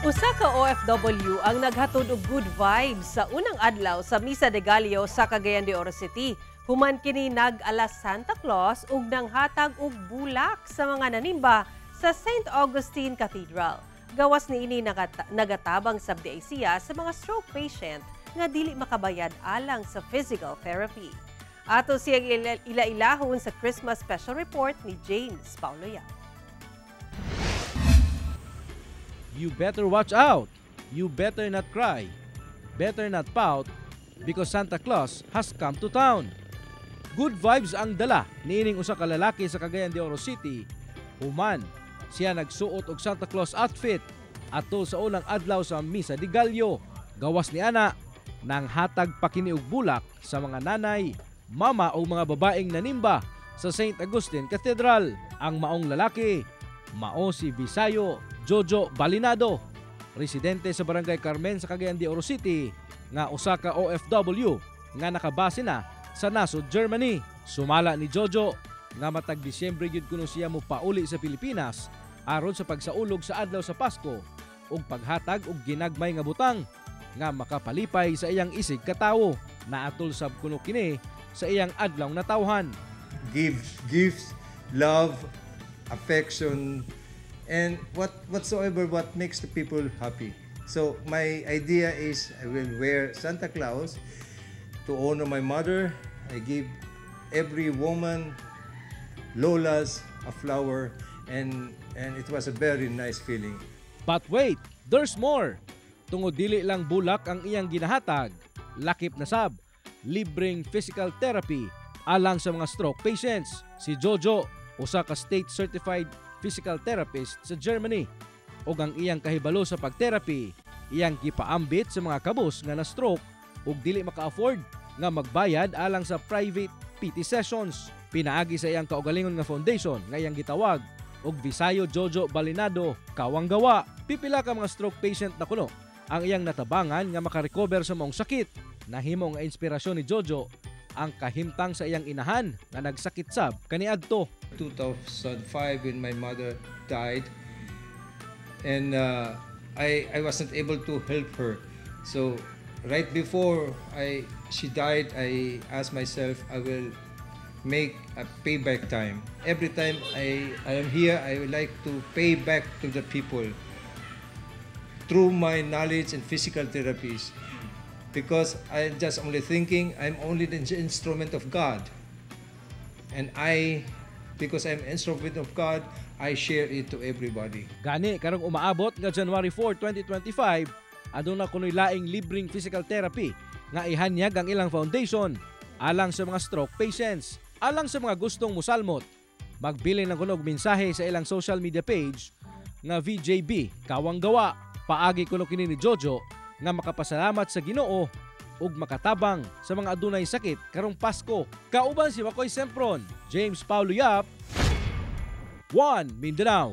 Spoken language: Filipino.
Usa ka OFW ang naghatod og good vibes sa unang adlaw sa Misa de Gallo sa Cagayan de Oro City. Human kini nag-alas Santa Claus ug nanghatag og bulak sa mga nanimba sa St. Augustine Cathedral. Gawas niini nagatabang sabdi siya sa mga stroke patient nga dili makabayad alang sa physical therapy. Ato siyang ila-ilahon sa Christmas Special Report ni James Pauloya. You better watch out. You better not cry. Better not pout because Santa Claus has come to town. Good vibes ang dala niining usa ka lalaki sa Cagayan de Oro City. Human, siya nagsuot og Santa Claus outfit atol sa unang adlaw sa Misa de Gallo. Gawas ni ana nang hatag pa kini og bulak sa mga nanay, mama o mga babaeng nanimba sa St. Augustine Cathedral. Ang maong lalaki mao si Visayo Jojo Balinado, residente sa Barangay Carmen sa Cagayan de Oro City, nga usa ka OFW nga nakabase na sa nasod Germany. Sumala ni Jojo nga matag Disyembre gyud kuno siya mo pauli sa Pilipinas aron sa pagsaulog sa adlaw sa Pasko ug paghatag og ginagmay nga butang nga makapalipay sa iyang isig katawo. Naatol sab kuno kini sa iyang adlaw na tawhan. Give gifts, love, affection, and whatsoever what makes the people happy. So my idea is I will wear Santa Claus to honor my mother. I give every woman, lolas, a flower, and it was a very nice feeling. But wait, there's more. Tungod dili lang bulak ang iyang ginahatag, lakip na sab, libreng physical therapy alang sa mga stroke patients. Si Jojo, usa ka state certified physical therapist sa Germany, ug ang iyang kahibalo sa pagtherapy iyang gipaambit sa mga kabus nga na stroke ug dili maka-afford nga magbayad alang sa private PT sessions. Pinaagi sa iyang kaugalingon nga foundation nga iyang gitawag og Visayo Jojo Balinado Kawanggawa. Pipila ka mga stroke patient na kuno ang iyang natabangan nga makarecover sa maong sakit. Nahimo nga inspirasyon ni Jojo ang kahimtang sa iyang inahan na nagsakit sab kaniadto. 2005 when my mother died, and I wasn't able to help her. So right before she died, I asked myself I will make a payback time. Every time I am here, I would like to pay back to the people through my knowledge and physical therapies, because I'm just only thinking I'm only the instrument of God, and because I'm an instrument of God, I share it to everybody. Gani karong umaabot nga January 4, 2025, aduna kunoy laing libreng physical therapy nga ihanyag ang ilang foundation alang sa mga stroke patients. Alang sa mga gustong musalmot, magbili ng kunog mensahe sa ilang social media page nga VJB Kawanggawa. Paagi kuno kini ni Jojo nga makapasalamat sa Ginoo ug makatabang sa mga adunay sakit karong Pasko. Kauban si Makoy Sempron, James Paulo Yap, One Mindanao.